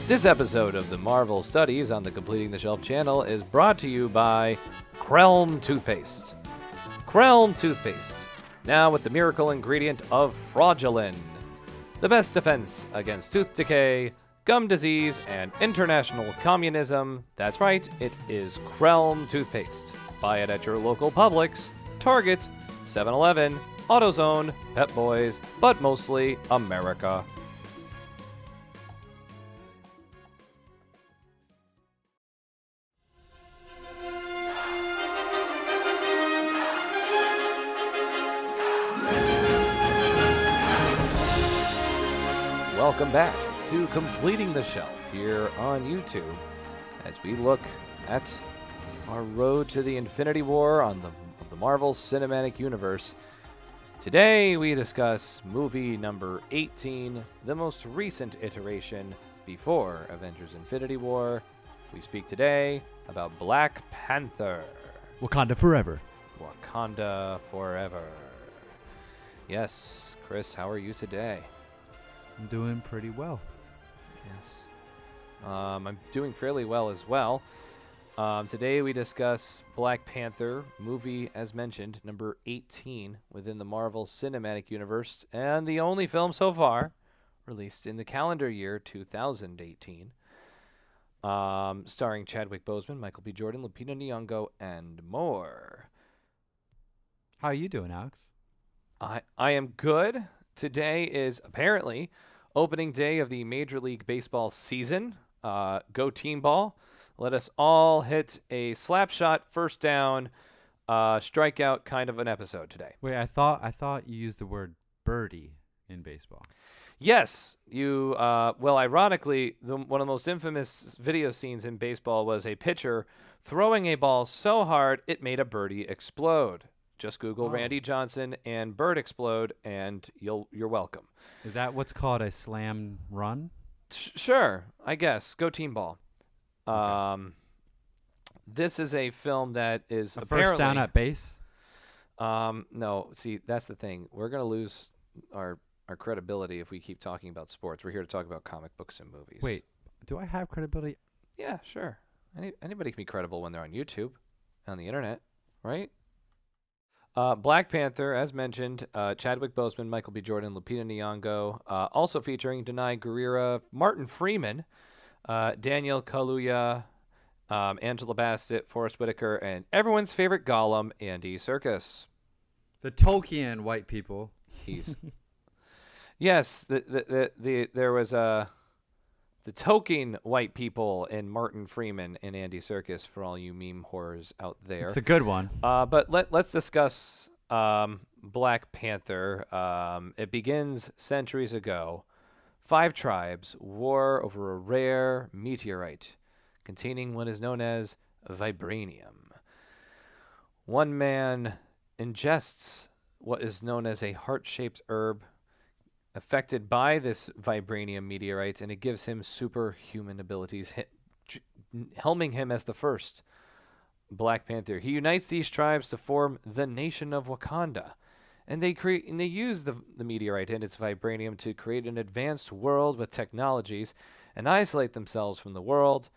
This episode of the Marvel Studies on the Completing the Shelf channel is brought to you by Krelm Toothpaste. Krelm Toothpaste, now with the miracle ingredient of fraudulin, the best defense against tooth decay, gum disease, and international communism. That's right, it is Krelm Toothpaste. Buy it at your local Publix, Target, 7-Eleven, AutoZone, Pep Boys, but mostly America. Welcome back to Completing the Shelf here on YouTube as we look at our road to the Infinity War on the Marvel Cinematic Universe. Today we discuss movie number 18, the most recent iteration before Avengers Infinity War. We speak today about Black Panther. Wakanda forever. Wakanda forever. Yes, Chris, how are you today? I'm doing pretty well. Yes. I'm doing fairly well as well. Today we discuss Black Panther, movie, as mentioned, number 18 within the Marvel Cinematic Universe, and the only film so far released in the calendar year 2018. Starring Chadwick Boseman, Michael B. Jordan, Lupita Nyong'o, and more. How are you doing, Alex? I am good. Today is apparently opening day of the Major League Baseball season. Go Team Ball. Let us all hit a slap shot, first down, strikeout kind of an episode today. Wait, I thought you used the word birdie in baseball. Yes, you. Well, ironically, one of the most infamous video scenes in baseball was a pitcher throwing a ball so hard it made a birdie explode. Just Google Randy Johnson and bird explode, and you're welcome. Is that what's called a slam run? Sure, I guess. Go Team Ball. Okay. This is a film that is First down at base? No, see, that's the thing. We're going to lose our credibility if we keep talking about sports. We're here to talk about comic books and movies. Wait, do I have credibility? Yeah, sure. Anybody can be credible when they're on YouTube, on the internet, right? Black Panther, as mentioned, Chadwick Boseman, Michael B. Jordan, Lupita Nyong'o, also featuring Denai Guerrera, Martin Freeman, Daniel Kaluuya, Angela Bassett, Forrest Whitaker, and everyone's favorite Gollum, Andy Serkis. The Tolkien white people. Yes, there was the Tolkien white people in Martin Freeman and Andy Serkis for all you meme horrors out there. It's a good one. But let's discuss Black Panther. It begins centuries ago. 5 tribes war over a rare meteorite containing what is known as vibranium. One man ingests what is known as a heart-shaped herb affected by this vibranium meteorite, and it gives him superhuman abilities, helming him as the first Black Panther. He unites these tribes to form the nation of Wakanda, and they use the meteorite and its vibranium to create an advanced world with technologies and isolate themselves from the world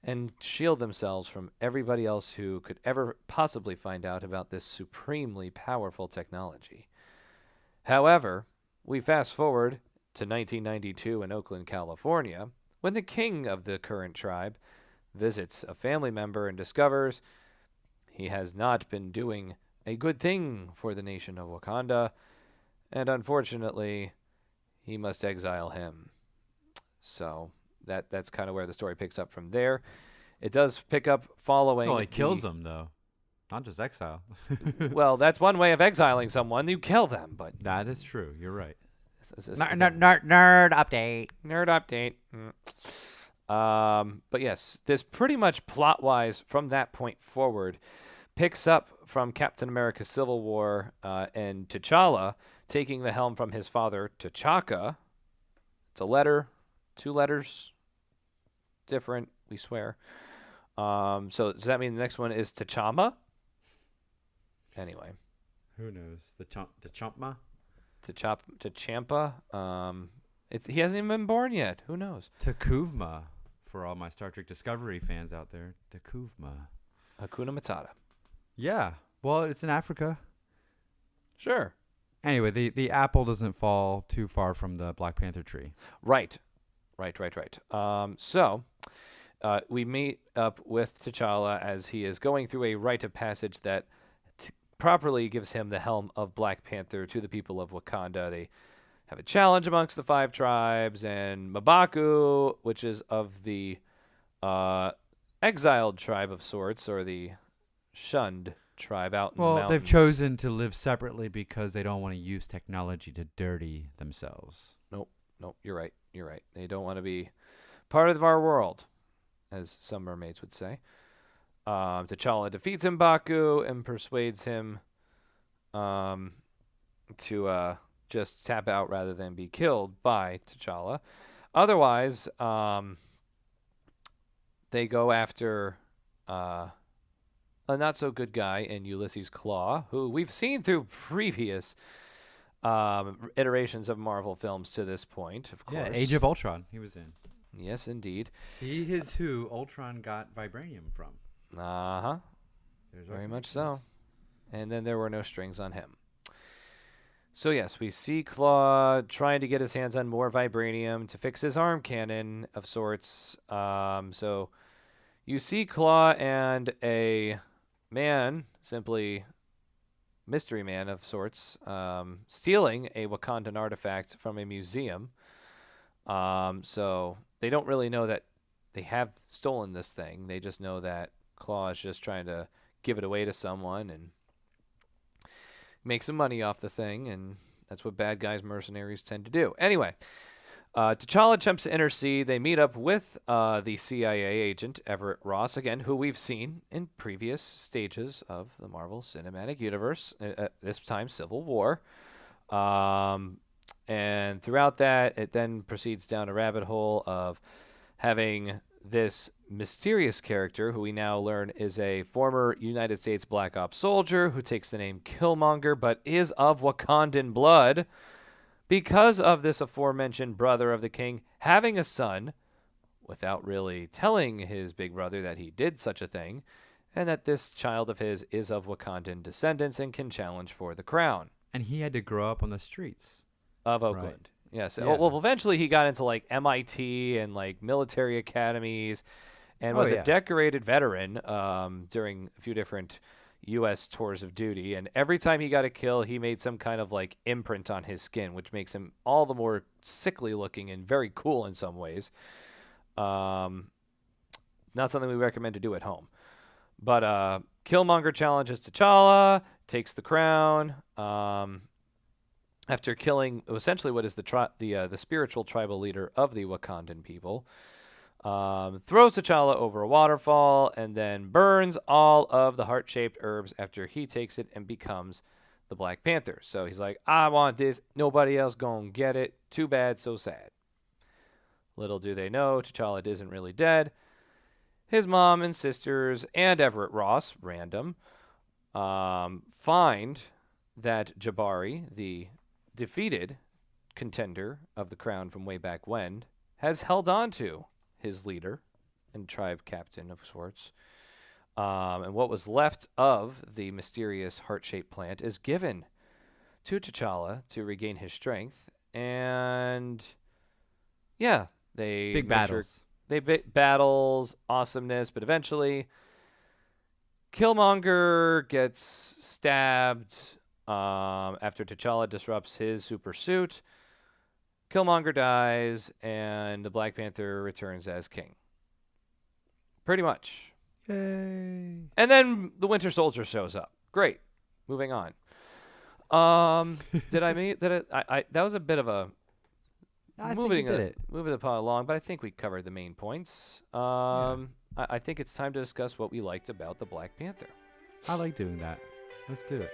and shield themselves from everybody else who could ever possibly find out about this supremely powerful technology. However, we fast forward to 1992 in Oakland, California, when the king of the current tribe visits a family member and discovers he has not been doing a good thing for the nation of Wakanda, and unfortunately, he must exile him. So that's kind of where the story picks up from there. It does pick up following... Oh, he kills them, though. Not just exile. Well, that's one way of exiling someone. You kill them, but... That is true. You're right. Nerd update. Nerd update. But yes, this pretty much plot-wise from that point forward picks up from Captain America Civil War and T'Challa taking the helm from his father, T'Chaka. It's a letter, 2 letters, different, we swear. So does that mean the next one is T'Chama? Anyway. Who knows? The Chumpma? T'Challa. He hasn't even been born yet. Who knows? Takuvma, for all my Star Trek Discovery fans out there. Takuvma. Hakuna Matata. Yeah. Well, it's in Africa. Sure. Anyway, the apple doesn't fall too far from the Black Panther tree. Right. So we meet up with T'Challa as he is going through a rite of passage that properly gives him the helm of Black Panther to the people of Wakanda. They have a challenge amongst the 5 tribes, and M'Baku, which is of the exiled tribe of sorts, or the shunned tribe out in the mountains. Well, they've chosen to live separately because they don't want to use technology to dirty themselves. Nope, you're right. They don't want to be part of our world, as some mermaids would say. T'Challa defeats M'Baku and persuades him to just tap out rather than be killed by T'Challa. Otherwise, they go after a not-so-good guy in Ulysses Claw, who we've seen through previous iterations of Marvel films to this point, of course. Yeah, Age of Ultron he was in. Yes, indeed. He is who Ultron got vibranium from. Uh-huh. Very much so. And then there were no strings on him. So, yes, we see Claw trying to get his hands on more vibranium to fix his arm cannon of sorts. So you see Claw and a man, simply mystery man of sorts, stealing a Wakandan artifact from a museum. So they don't really know that they have stolen this thing. They just know that Claw is just trying to give it away to someone and make some money off the thing, and that's what bad guys, mercenaries, tend to do. Anyway, T'Challa attempts to intercede. They meet up with the CIA agent, Everett Ross, again, who we've seen in previous stages of the Marvel Cinematic Universe, this time Civil War. And throughout that, it then proceeds down a rabbit hole of having this mysterious character, who we now learn is a former United States Black Ops soldier who takes the name Killmonger, but is of Wakandan blood because of this aforementioned brother of the king having a son without really telling his big brother that he did such a thing, and that this child of his is of Wakandan descendants and can challenge for the crown. And he had to grow up on the streets Of Oakland. Right. Yes. Yeah. Well, eventually he got into like MIT and like military academies and was a decorated veteran during a few different U.S. tours of duty. And every time he got a kill, he made some kind of like imprint on his skin, which makes him all the more sickly looking and very cool in some ways. Not something we recommend to do at home. But Killmonger challenges T'Challa, takes the crown. After killing essentially what is the spiritual tribal leader of the Wakandan people, throws T'Challa over a waterfall, and then burns all of the heart-shaped herbs after he takes it and becomes the Black Panther. So he's like, I want this. Nobody else gonna get it. Too bad, so sad. Little do they know, T'Challa isn't really dead. His mom and sisters and Everett Ross, random, find that Jabari, the defeated contender of the crown from way back when, has held on to his leader and tribe captain of sorts. And what was left of the mysterious heart-shaped plant is given to T'Challa to regain his strength. And yeah, they big battles. Battles, awesomeness, but eventually Killmonger gets stabbed after T'Challa disrupts his super suit. Killmonger dies, and the Black Panther returns as king. Pretty much. Yay. And then the Winter Soldier shows up. Great. Moving on. That was a bit of a moving the pod along, but I think we covered the main points. I think it's time to discuss what we liked about the Black Panther. I like doing that. Let's do it.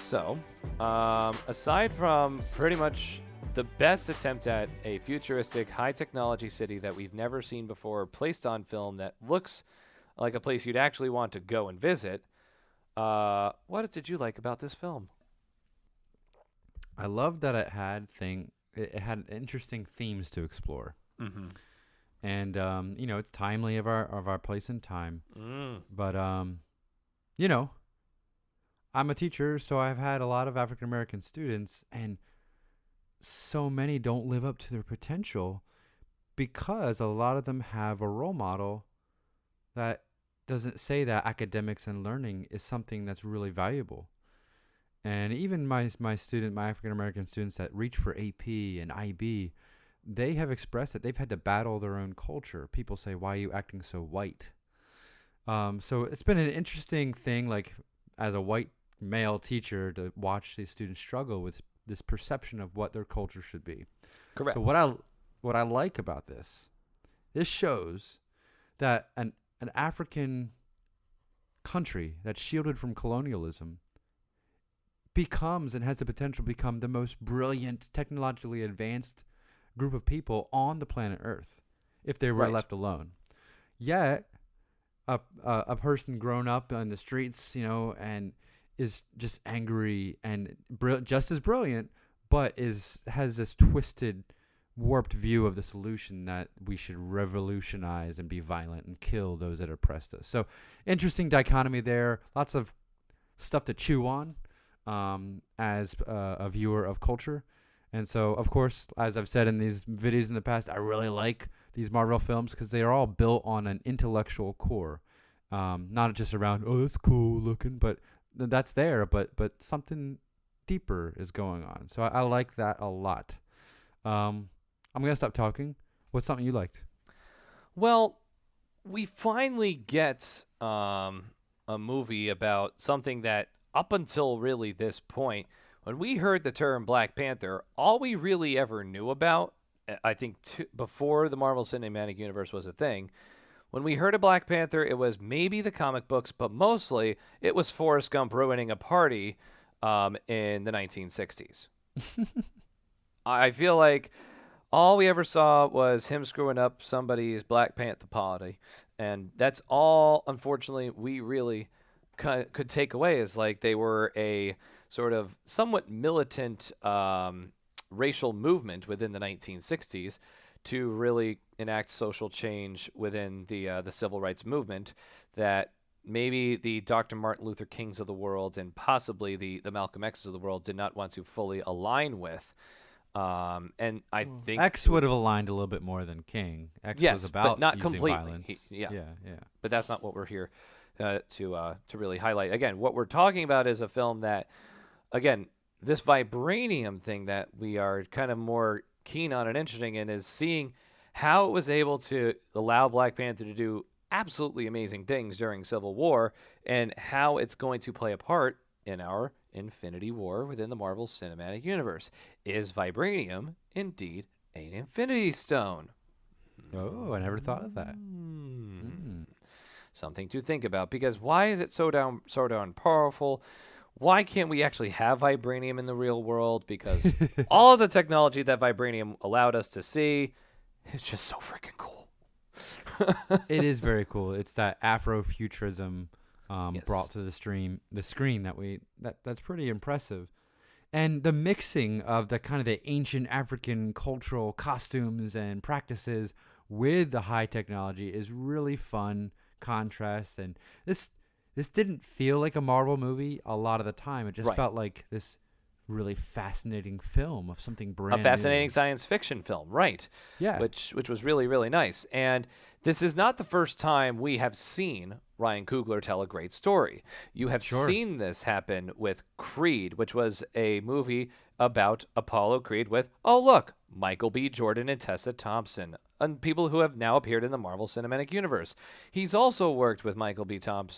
So, aside from pretty much the best attempt at a futuristic, high-technology city that we've never seen before, placed on film that looks like a place you'd actually want to go and visit. What did you like about this film? I love that it had interesting themes to explore. Mm-hmm. And it's timely of our place and time. But I'm a teacher, so I've had a lot of African American students, and so many don't live up to their potential because a lot of them have a role model that doesn't say that academics and learning is something that's really valuable. And even my African American students that reach for AP and IB, they have expressed that they've had to battle their own culture. People say, "Why are you acting so white?" So it's been an interesting thing, like as a white male teacher, to watch these students struggle with this perception of what their culture should be. Correct. So what I like about this shows that an African country that's shielded from colonialism becomes and has the potential to become the most brilliant, technologically advanced group of people on the planet Earth if they were left alone. Yet, a person grown up on the streets, and is just angry and just as brilliant, but has this twisted, warped view of the solution that we should revolutionize and be violent and kill those that oppressed us. So, interesting dichotomy there. Lots of stuff to chew on as a viewer of culture. And so, of course, as I've said in these videos in the past, I really like these Marvel films because they are all built on an intellectual core. Not just around, oh, that's cool looking, but that's there, but something deeper is going on. So I like that a lot. I'm going to stop talking. What's something you liked? Well, we finally get a movie about something that up until really this point, when we heard the term Black Panther, all we really ever knew about, I think before the Marvel Cinematic Universe was a thing, when we heard of Black Panther, it was maybe the comic books, but mostly it was Forrest Gump ruining a party in the 1960s. I feel like all we ever saw was him screwing up somebody's Black Panther party, and that's all, unfortunately, we really could take away, is like they were a sort of somewhat militant racial movement within the 1960s to really enact social change within the civil rights movement that maybe the Dr. Martin Luther Kings of the world and possibly the Malcolm X's of the world did not want to fully align with. And I think X would have aligned a little bit more than King. X was about but not using completely. violence. Yeah. Yeah. But that's not what we're here to really highlight. Again, what we're talking about is a film that, again, this vibranium thing that we are kind of more keen on and interesting in is seeing how it was able to allow Black Panther to do absolutely amazing things during Civil War and how it's going to play a part in our Infinity War within the Marvel Cinematic Universe. Is vibranium indeed an Infinity Stone? Oh, I never thought of that. Something to think about, because why is it so darn powerful? Why can't we actually have vibranium in the real world? Because all of the technology that vibranium allowed us to see is just so freaking cool. It is very cool. It's that Afrofuturism Yes. brought to the screen that's pretty impressive. And the mixing of the kind of the ancient African cultural costumes and practices with the high technology is really fun contrast. And this didn't feel like a Marvel movie a lot of the time. It just felt like this really fascinating film of something brand new. A fascinating science fiction film, right? Yeah. Which was really, really nice. And this is not the first time we have seen Ryan Coogler tell a great story. You have seen this happen with Creed, which was a movie about Apollo Creed with, oh, look, Michael B. Jordan and Tessa Thompson, and people who have now appeared in the Marvel Cinematic Universe. He's also worked with Michael B. Jordan,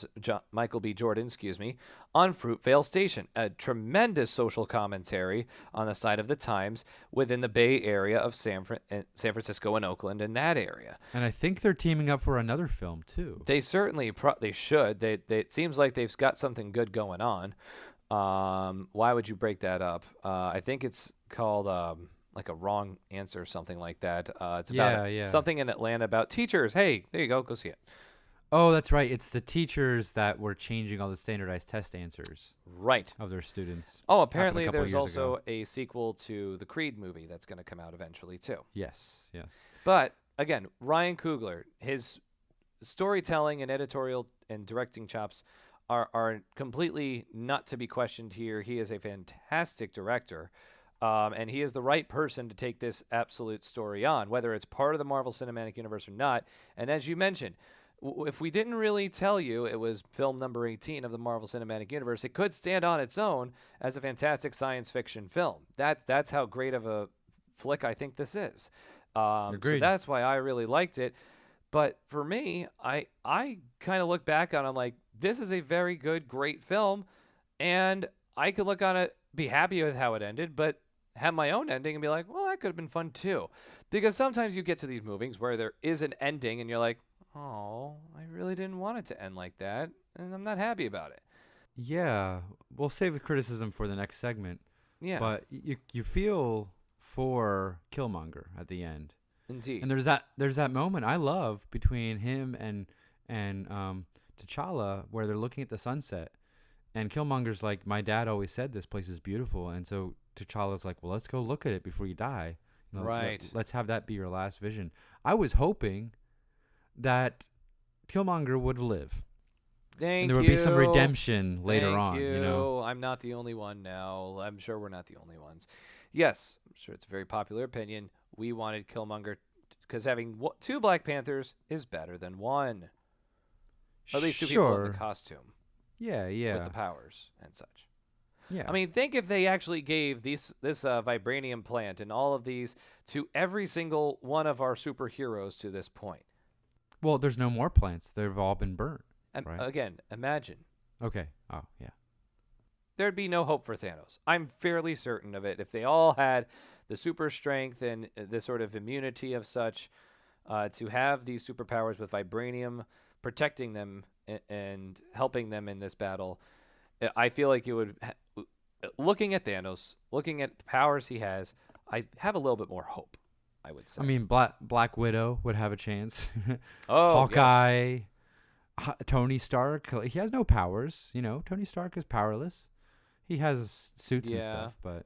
on Fruitvale Station, a tremendous social commentary on the side of the times within the Bay Area of San Francisco and Oakland, in that area. And I think they're teaming up for another film too. They certainly they should. It seems like they've got something good going on. Why would you break that up? I think it's called like a wrong answer, something like that. It's about Yeah. something in Atlanta about teachers. Hey, there you go see it. Oh, that's right. It's the teachers that were changing all the standardized test answers Right. of their students. Oh, Happened a apparently couple of there's years also ago. a sequel to the Creed movie that's going to come out eventually too. Yes. But again, Ryan Coogler, his storytelling and editorial and directing chops are completely not to be questioned here. He is a fantastic director. And he is the right person to take this absolute story on, whether it's part of the Marvel Cinematic Universe or not. And as you mentioned, if we didn't really tell you it was film number 18 of the Marvel Cinematic Universe, it could stand on its own as a fantastic science fiction film. That's how great of a flick I think this is. So Agreed. that's why I really liked it. But for me, I kind of look back on it, I'm like, this is a very good, great film, and I could look on it, be happy with how it ended, but have my own ending and be like, well, that could have been fun too. Because sometimes you get to these movies where there is an ending and you're like, oh, I really didn't want it to end like that, and I'm not happy about it. Yeah. We'll save the criticism for the next segment. Yeah, But you feel for Killmonger at the end. indeed. And there's that moment I love between him and T'Challa where they're looking at the sunset, and Killmonger's like, my dad always said this place is beautiful, and so T'Challa's like, well, let's go look at it before you die. Right. Let's have that be your last vision. I was hoping that Killmonger would live, Thank and there would you. be some redemption later Thank on. You. I'm not the only one now. I'm sure we're not the only ones. Yes, I'm sure it's a very popular opinion. We wanted Killmonger because having two Black Panthers is better than one. At least two people in the costume Yeah. with the powers and such. Yeah. I mean, think if they actually gave this vibranium plant and all of these to every single one of our superheroes to this point. well, there's no more plants. They've all been burnt. And Right. again, imagine. Okay. Oh, yeah. There'd be no hope for Thanos. I'm fairly certain of it. If they all had the super strength and the sort of immunity of such, to have these superpowers with vibranium protecting them and helping them in this battle, I feel like it would. Looking at Thanos, looking at the powers he has, I have a little bit more hope, I would say. I mean, Black Widow would have a chance. Oh, Hawkeye, Tony Stark. He has no powers. Tony Stark is powerless. He has suits and Yeah. stuff, but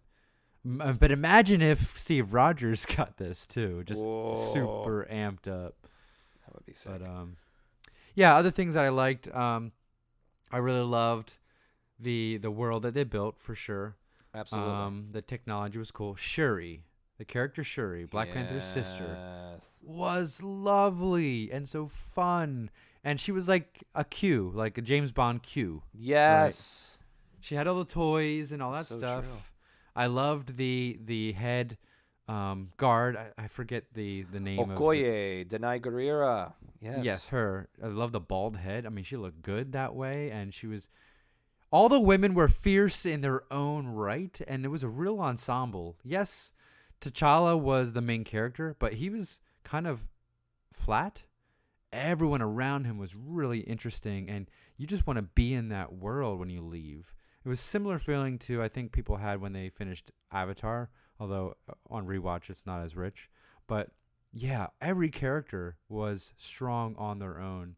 imagine if Steve Rogers got this too, just Whoa. super amped up. That would be sick. But yeah, other things that I liked. I really loved the world that they built for sure. Absolutely. The technology was cool. Shuri, the character Shuri, Black Panther's sister, Yes. was lovely and so fun. And she was like a Q, like a James Bond Q. Yes. She had all the toys and all that That's so stuff. true. I loved the head guard. I forget the name of Okoye, Denai Guerrera. Yes. Yes, her. I love the bald head. I mean, she looked good that way, and she was. All the women were fierce in their own right, and it was a real ensemble. Yes, T'Challa was the main character, but he was kind of flat. Everyone around him was really interesting, and you just want to be in that world when you leave. It was similar feeling to I think people had when they finished Avatar, although on rewatch it's not as rich. But yeah, every character was strong on their own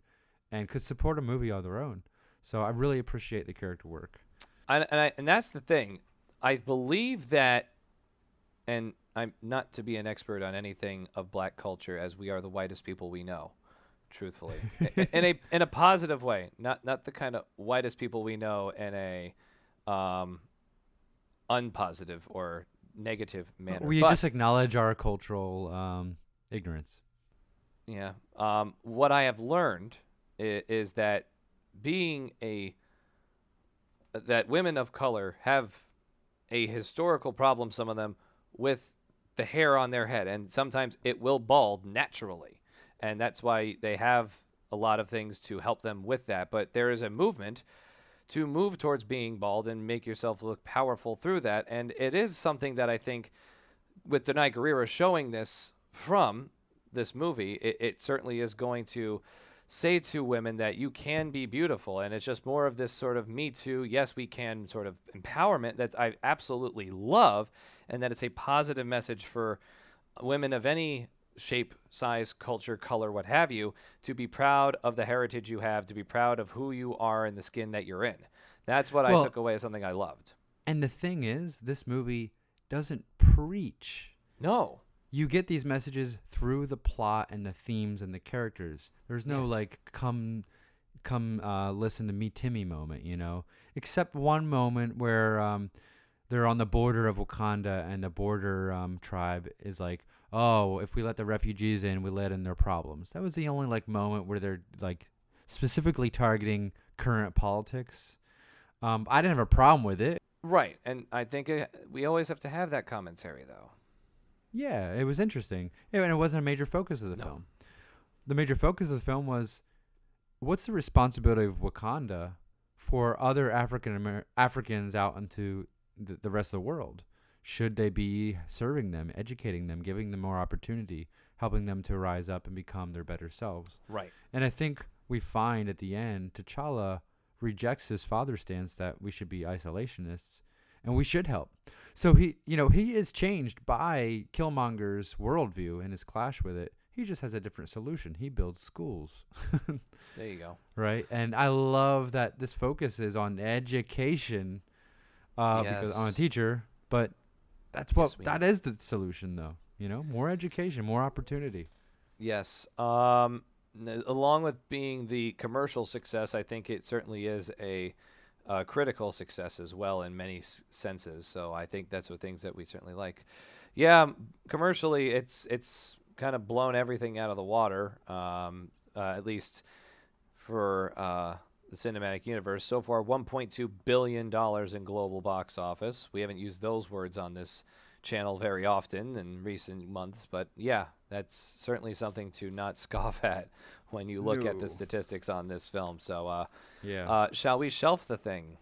and could support a movie on their own. So I really appreciate the character work. And that's the thing. I believe that, and I'm not to be an expert on anything of black culture, as we are the whitest people we know, truthfully, in a positive way, not the kind of whitest people we know in a unpositive or negative manner. We But, just acknowledge our cultural ignorance. yeah. What I have learned is that that women of color have a historical problem, some of them, with the hair on their head, and sometimes it will bald naturally, and that's why they have a lot of things to help them with that. But there is a movement to move towards being bald and make yourself look powerful through that, and it is something that I think with Denai Guerrera showing this from this movie, it certainly is going to say to women that you can be beautiful, and it's just more of this sort of Me Too, yes, we can sort of empowerment that I absolutely love, and that it's a positive message for women of any shape, size, culture, color, what have you, to be proud of the heritage you have, to be proud of who you are and the skin that you're in. That's what I Well, took away as something I loved. and the thing is, this movie doesn't preach. No. You get these messages through the plot and the themes and the characters. There's no Yes. like come listen to me Timmy moment, except one moment where they're on the border of Wakanda and the border tribe is like, oh, if we let the refugees in, we let in their problems. That was the only like moment where they're like specifically targeting current politics. I didn't have a problem with it. Right. And I think we always have to have that commentary, though. Yeah, it was interesting. Yeah, and it wasn't a major focus of the No. film. The major focus of the film was, what's the responsibility of Wakanda for other Africans out into the rest of the world? Should they be serving them, educating them, giving them more opportunity, helping them to rise up and become their better selves? Right. And I think we find at the end, T'Challa rejects his father's stance that we should be isolationists and we should help. So he is changed by Killmonger's worldview and his clash with it. He just has a different solution. He builds schools. There you go. Right? And I love that this focus is on education because I'm a Yes. teacher, but Yes, that is the solution though. More education, more opportunity. Yes. Along with being the commercial success, I think it certainly is a critical success as well in many senses. So I think that's the things that we certainly like. Yeah, commercially, it's kind of blown everything out of the water, at least for the cinematic universe. So far, $1.2 billion in global box office. We haven't used those words on this channel very often in recent months, but yeah, that's certainly something to not scoff at when you look at the No. statistics on this film. So, Yeah. shall we shelf the thing?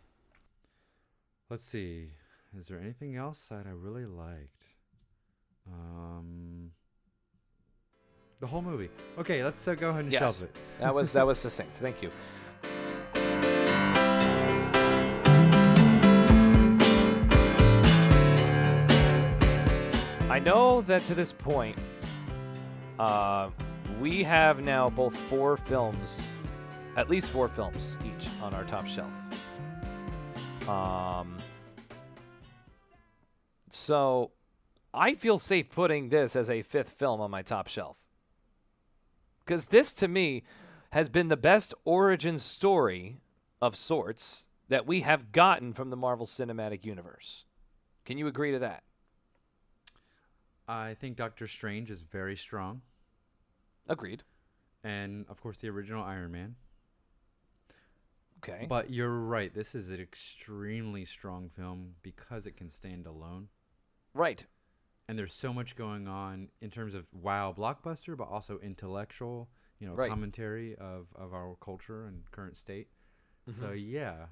Let's see. Is there anything else that I really liked? The whole movie. Okay, let's go ahead and Yes. shelve it. That was succinct. Thank you. I know that to this point, we have now both at least four films each on our top shelf. So I feel safe putting this as a fifth film on my top shelf. Because this, to me, has been the best origin story of sorts that we have gotten from the Marvel Cinematic Universe. Can you agree to that? I think Doctor Strange is very strong. Agreed. And, of course, the original Iron Man. Okay. But you're right. This is an extremely strong film because it can stand alone. Right. And there's so much going on in terms of wow blockbuster, but also intellectual, Right. commentary of our culture and current state. Mhm. So yeah.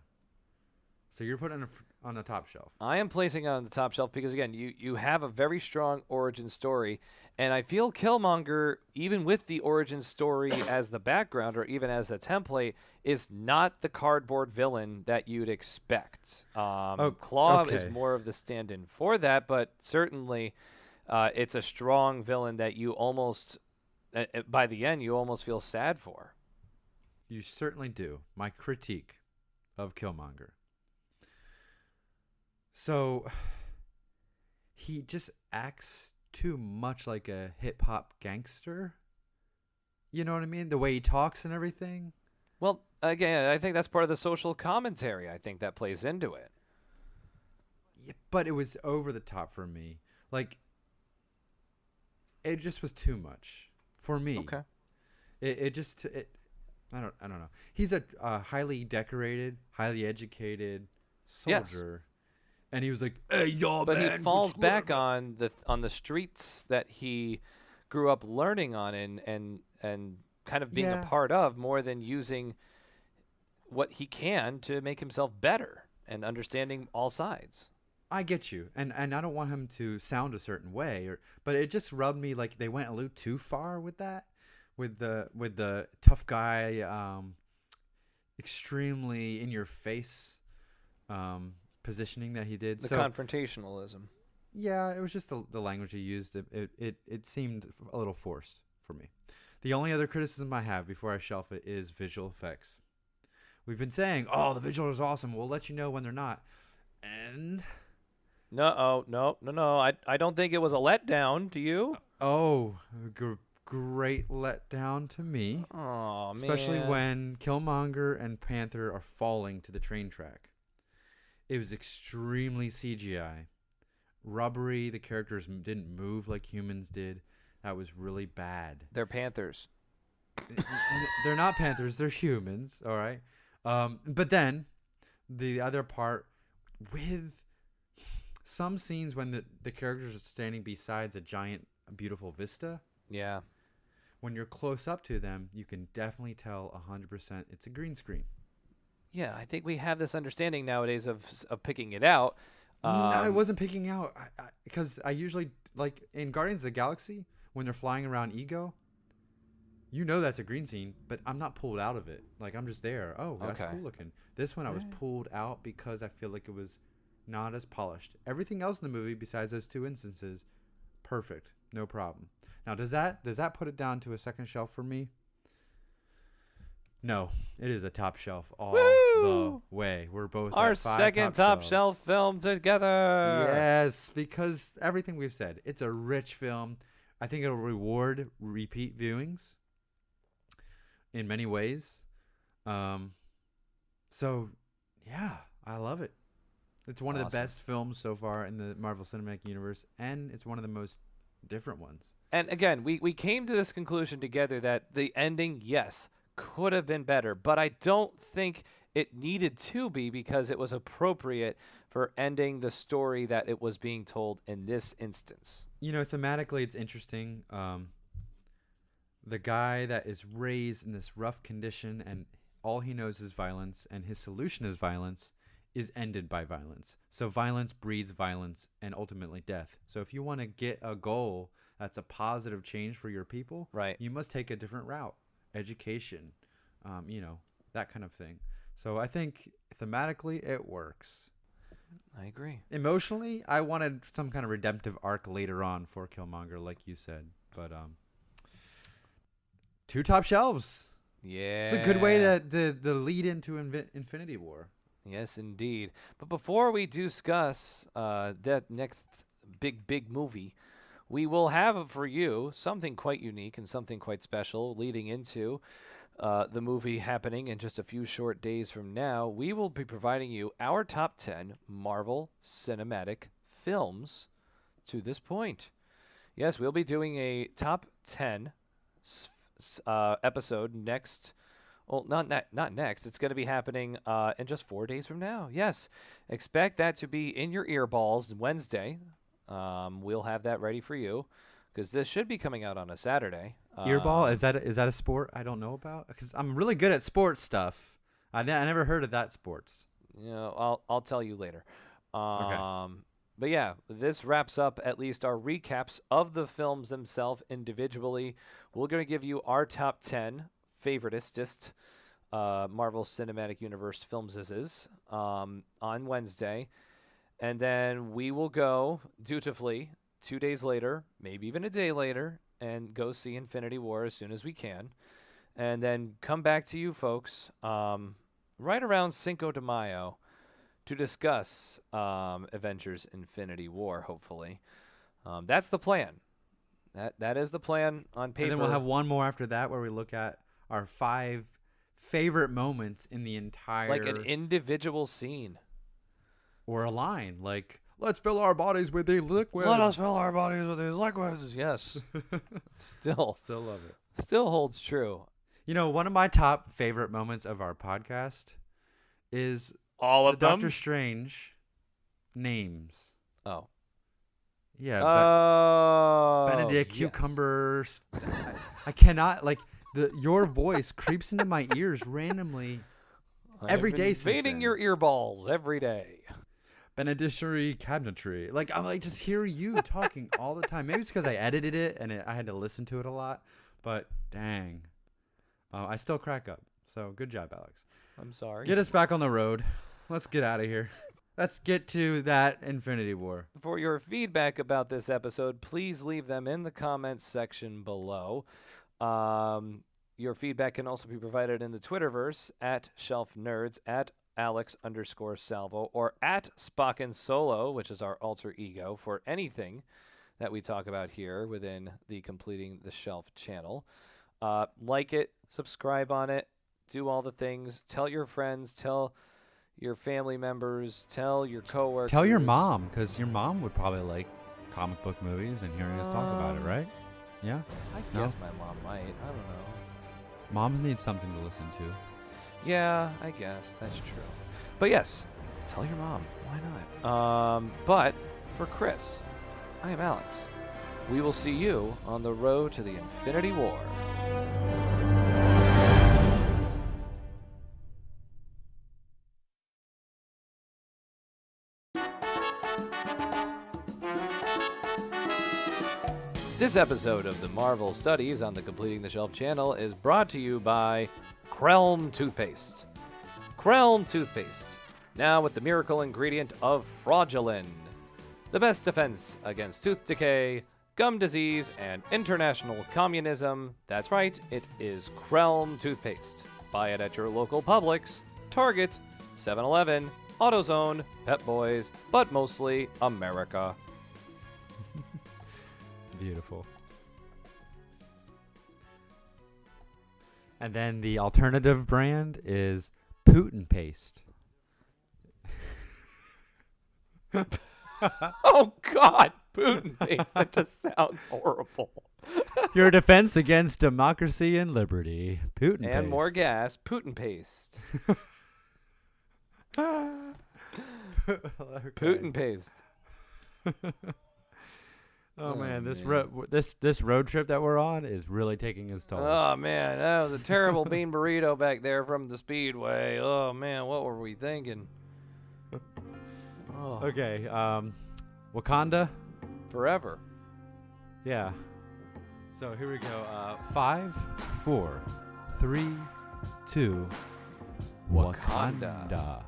So you're putting it on the top shelf. I am placing it on the top shelf because, again, you have a very strong origin story. And I feel Killmonger, even with the origin story as the background or even as a template, is not the cardboard villain that you'd expect. Claw is okay. more of the stand-in for that, but certainly it's a strong villain that you almost, by the end, you almost feel sad for. You certainly do. My critique of Killmonger. So he just acts too much like a hip hop gangster. You know what I mean? The way he talks and everything. Well, again, I think that's part of the social commentary. I think that plays into it. Yeah, but it was over the top for me. Like, it just was too much for me. Okay. I don't know. He's a highly decorated, highly educated Yes. soldier, and he was like, "Hey, y'all, But man, he falls what's back good, on the streets that he grew up learning on and kind of being Yeah. a part of more than using what he can to make himself better and understanding all sides. I get you, and I don't want him to sound a certain way, but it just rubbed me like they went a little too far with that. with the tough guy, extremely in your face positioning that he did. The So confrontationalism. yeah, it was just the language he used. It seemed a little forced for me. The only other criticism I have before I shelf it is visual effects. We've been saying, oh, the visual is awesome. We'll let you know when they're not. And No. I don't think it was a letdown. Do you? oh, great letdown to me. Oh Especially man. when Killmonger and Panther are falling to the train track. It was extremely CGI. Rubbery. The characters didn't move like humans did. That was really bad. They're Panthers. They're not Panthers. They're humans. All right. But then the other part with some scenes when the characters are standing besides a giant, beautiful vista. Yeah. When you're close up to them, you can definitely tell 100% it's a green screen. Yeah, I think we have this understanding nowadays of picking it out. No, I wasn't picking out because I usually, like in Guardians of the Galaxy, when they're flying around Ego, you know that's a green scene, but I'm not pulled out of it. Like, I'm just there. Oh, that's Okay. cool looking. This one I was pulled out because I feel like it was not as polished. Everything else in the movie, besides those two instances, perfect. No problem. Now, does that put it down to a second shelf for me? No, it is a top shelf all the way. We're both Our at 5 second top shelf film together. Yes, because everything we've said, it's a rich film. I think it'll reward repeat viewings in many ways. So, yeah, I love it. It's one of the best films so far in the Marvel Cinematic Universe, and it's one of the most different ones. And again, we came to this conclusion together that the ending, yes, could have been better, but I don't think it needed to be because it was appropriate for ending the story that it was being told in this instance. You know, thematically, it's interesting. The guy that is raised in this rough condition and all he knows is violence and his solution is violence is ended by violence. So violence breeds violence and ultimately death. So if you want to get a goal that's a positive change for your people, right, you must take a different route. Education, that kind of thing. So I think thematically it works. I agree. Emotionally, I wanted some kind of redemptive arc later on for Killmonger, like you said. But 2 top shelves. Yeah. It's a good way to lead into Infinity War. Yes, indeed. But before we discuss that next big movie, we will have for you something quite unique and something quite special leading into the movie happening in just a few short days from now. We will be providing you our top 10 Marvel Cinematic films to this point. Yes, we'll be doing a top 10 episode next. Well, not next. It's going to be happening in just 4 days from now. Yes, expect that to be in your earballs Wednesday. We'll have that ready for you because this should be coming out on a Saturday. Earball, is that a sport I don't know about? Because I'm really good at sports stuff. I never heard of that sports. I'll tell you later. Okay. But yeah, this wraps up at least our recaps of the films themselves individually. We're going to give you our top 10 favoritist Marvel Cinematic Universe films on Wednesday. And then we will go dutifully 2 days later, maybe even a day later, and go see Infinity War as soon as we can. And then come back to you folks right around Cinco de Mayo to discuss Avengers Infinity War, hopefully. That's the plan. That is the plan on paper. And then we'll have one more after that where we look at our 5 favorite moments in the entire... Like an individual scene. Or a line, like, let's fill our bodies with these liquids. Let us fill our bodies with these liquids. Yes. Still love it. Still holds true. You know, one of my top favorite moments of our podcast is all of them. Doctor Strange names. Oh. Yeah. Benedict yes. Cucumber. I cannot, like, your voice creeps into my ears randomly every day. Invading your earballs every day. Benedictory cabinetry. Like, I'm like, just hear you talking all the time. Maybe it's because I edited it and I had to listen to it a lot. But dang, I still crack up. So good job, Alex. I'm sorry. Get us back on the road. Let's get out of here. Let's get to that Infinity War. For your feedback about this episode, please leave them in the comments section below. Your feedback can also be provided in the Twitterverse at Shelf Nerds, at Alex_Salvo, or at Spocken Solo, which is our alter ego for anything that we talk about here within the Completing the Shelf channel. Like it, subscribe on it, do all the things. Tell your friends, tell your family members, tell your coworkers. Tell your mom, because your mom would probably like comic book movies and hearing us talk about it, right? Yeah? I guess my mom might. I don't know. Moms need something to listen to. Yeah, I guess. That's true. But yes, tell your mom. Why not? But for Chris, I am Alex. We will see you on the road to the Infinity War. This episode of the Marvel Studies on the Completing the Shelf channel is brought to you by Krelm Toothpaste. Krelm Toothpaste, now with the miracle ingredient of fraudulin, the best defense against tooth decay, gum disease, and international communism. That's right, it is Krelm Toothpaste. Buy it at your local Publix, Target, 7-Eleven, AutoZone, Pep Boys, but mostly America. Beautiful. And then the alternative brand is Putin Paste. Oh, God, Putin paste. That just sounds horrible. Your defense against democracy and liberty. Putin Paste. And more gas, Putin paste. Okay. Putin paste. Oh man, this road trip that we're on is really taking its toll. Oh, man, that was a terrible bean burrito back there from the Speedway. Oh, man, what were we thinking? Oh. Okay, Wakanda? Forever. Yeah. So here we go. 5, 4, 3, 2, Wakanda. Wakanda.